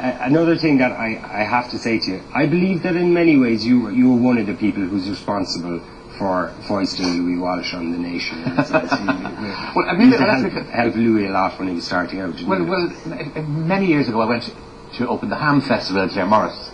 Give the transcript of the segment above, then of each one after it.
another thing that I have to say to you, I believe that in many ways you were one of the people who's responsible for foisting Louis Walsh on the nation. Well, I mean, helped Louis a lot when he was starting out. Well, many years ago I went to open the Ham Festival at Claremorris.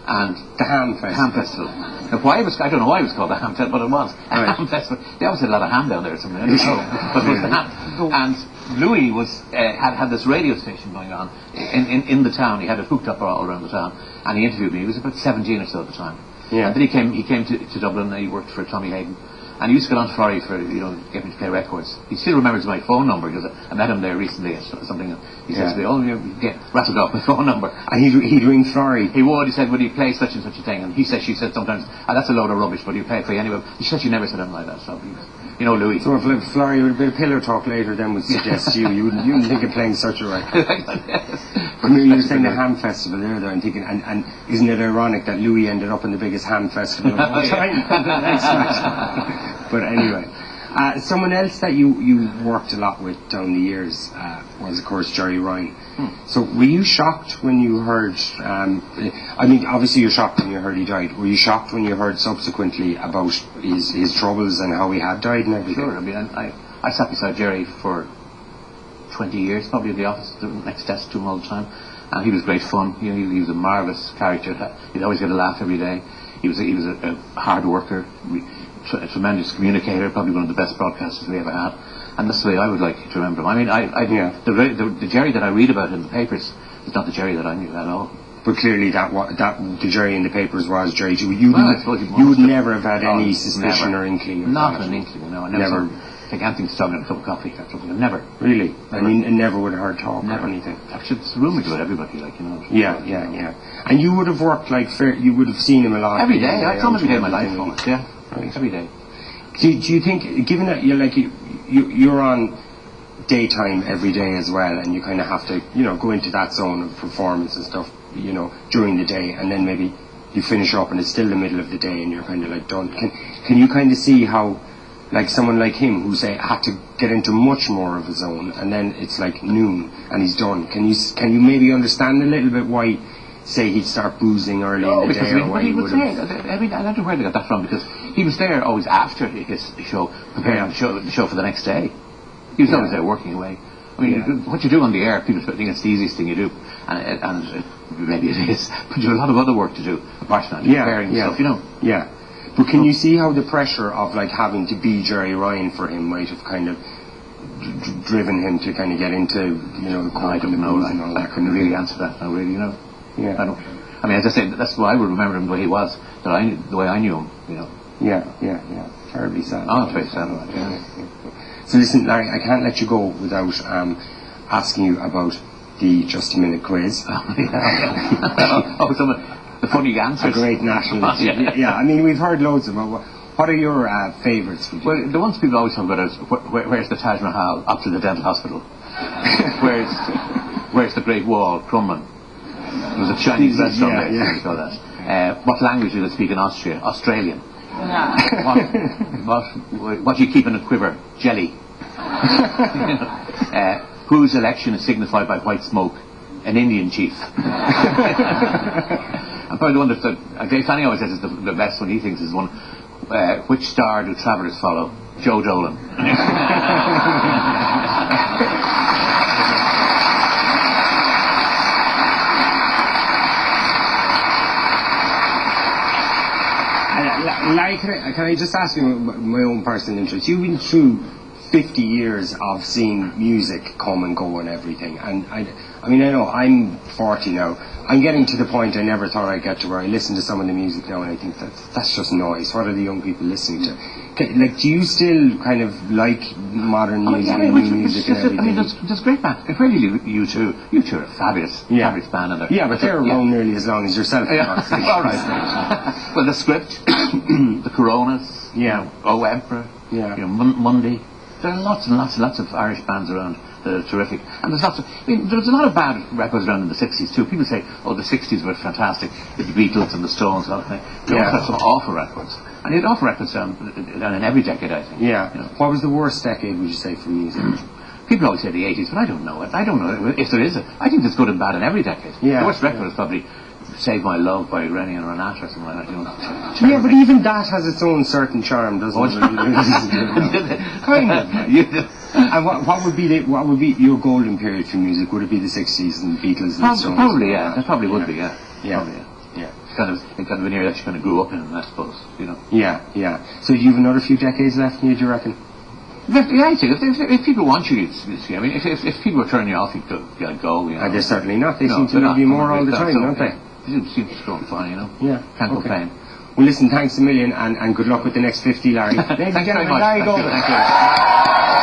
And the Ham Festival. Now, I don't know why it was called the Ham Festival, but it was a Ham Festival. They always had a lot of ham down there or something. I don't know. But it was the ham. And Louis had this radio station going on in the town. He had it hooked up all around the town, and he interviewed me. He was about 17 or so at the time. Yeah. And then he came to Dublin, and he worked for Tommy Hayden. And he used to get on to Florrie for, get me to play records. He still remembers my phone number because I met him there recently or something. He says to me, "Oh, you get rattled off my phone number." And he'd ring Florrie. He would. He said, "Would you play such and such a thing?" And she said sometimes, "That's a load of rubbish, but you play it for you anyway." She said she never said anything like that. So, Louis. So if Florrie with a bit of pillow talk later, then would suggest you wouldn't think of playing such a record. I mean, you were saying the Ham Festival there, though, and thinking, and isn't it ironic that Louis ended up in the biggest ham festival of all time? But anyway, someone else that you worked a lot with down the years was, of course, Jerry Ryan. So were you shocked when you heard, I mean, obviously you're shocked when you heard he died. Were you shocked when you heard subsequently about his troubles and how he had died and everything? Sure, I mean, I sat beside Jerry for 20 years, probably in the office, next desk to him all the time. And he was great fun. He was a marvellous character. He'd always get a laugh every day. He was a hard worker. A tremendous communicator, probably one of the best broadcasters we ever had, and that's the way I would like to remember him. I mean, the Jerry that I read about in the papers is not the Jerry that I knew at all. But clearly, the Jerry in the papers was Jerry. You would never have had any suspicion or inkling. Not an inkling. No, I never. Take anything strong in a cup of coffee. Or something. Never. Really? I mean, and never would have heard talk or anything. Actually, it's rumours about everybody, Yeah. And you would have worked you would have seen him a lot. Every day. I saw him every day of my life, almost. Yeah. Right. Every day. Do you think, given that you're on daytime every day as well, and you kind of have to go into that zone of performance and stuff during the day, and then maybe you finish up and it's still the middle of the day and you're kind of done. Can you kind of see how someone like him who say had to get into much more of a zone, and then it's noon and he's done? Can you maybe understand a little bit why, say, he'd start boozing early in the day, or why he would have... I mean, I don't know where they got that from, because he was there always after his show, preparing the show for the next day. He was always there working away. I mean, what you do on the air, people think it's the easiest thing you do, and maybe it is, but you have a lot of other work to do apart from that, preparing stuff, Yeah. But can you see how the pressure of having to be Jerry Ryan for him might have kind of driven him to kind of get into I don't know. I couldn't really answer that. I really Yeah. I mean, as I said, that's why I would remember him the way he was, the way I knew him. Yeah. Terribly sad. Oh, it's very sad. Yeah. So listen, Larry, I can't let you go without asking you about the Just a Minute quiz. The funny answers. A great national. Yeah. I mean, we've heard loads of them. What are your favourites? Well, the ones people always talk about is where's the Taj Mahal up to the dental hospital? where's the Great Wall, Crumlin? There was a Chinese restaurant there. You know that. What language do they speak in Austria? Australian. What do you keep in a quiver? Jelly. Whose election is signified by white smoke? An Indian chief. And probably the one that Dave Fanning always says is the best one he thinks is one. Which star do travellers follow? Joe Dolan. Larry, can I just ask you my own personal interest? You've been through 50 years of seeing music come and go and everything, and I mean, I know I'm 40 now. I'm getting to the point I never thought I'd get to, where I listen to some of the music now and I think that's just noise. What are the young people listening to? Do you still kind of like modern music and new music and everything? I mean, there's great bands. Really, you two are a fabulous band. But they're around nearly as long as yourself. All right. Well, the Script, the Coronas, O Emperor, Monday. There are lots and lots of Irish bands around that are terrific. And there's there's a lot of bad records around in the 60s too. People say, oh, the 60s were fantastic, the Beatles and the Stones and all that thing. They also had some awful records. And you had awful records down in every decade, I think. Yeah. What was the worst decade, would you say, for music? People always say the 80s, but I don't know it. I don't know if there is a... I think there's good and bad in every decade. Yeah, The worst record is probably Save My Love by Rennie and Renata or something like that, you know. Yeah, but even that has its own certain charm, doesn't it? Kind of. And what would be your golden period for music? Would it be the 60s and Beatles and so on? Probably, yeah. That probably would be, yeah. Yeah. It's kind of an era that you kind of grew up in, I suppose, you know. Yeah. So you've another few decades left in you, do you reckon? Yeah, I think if people want you to see, I mean, if people are turning you off, you could go. You know. They're certainly not. They seem to love you more all the time, don't they? They seem to go fine, you know. Yeah. Can't complain. Well, listen, thanks a million, and good luck with the next 50, Larry. Ladies and gentlemen, Larry Gogan. Thank you.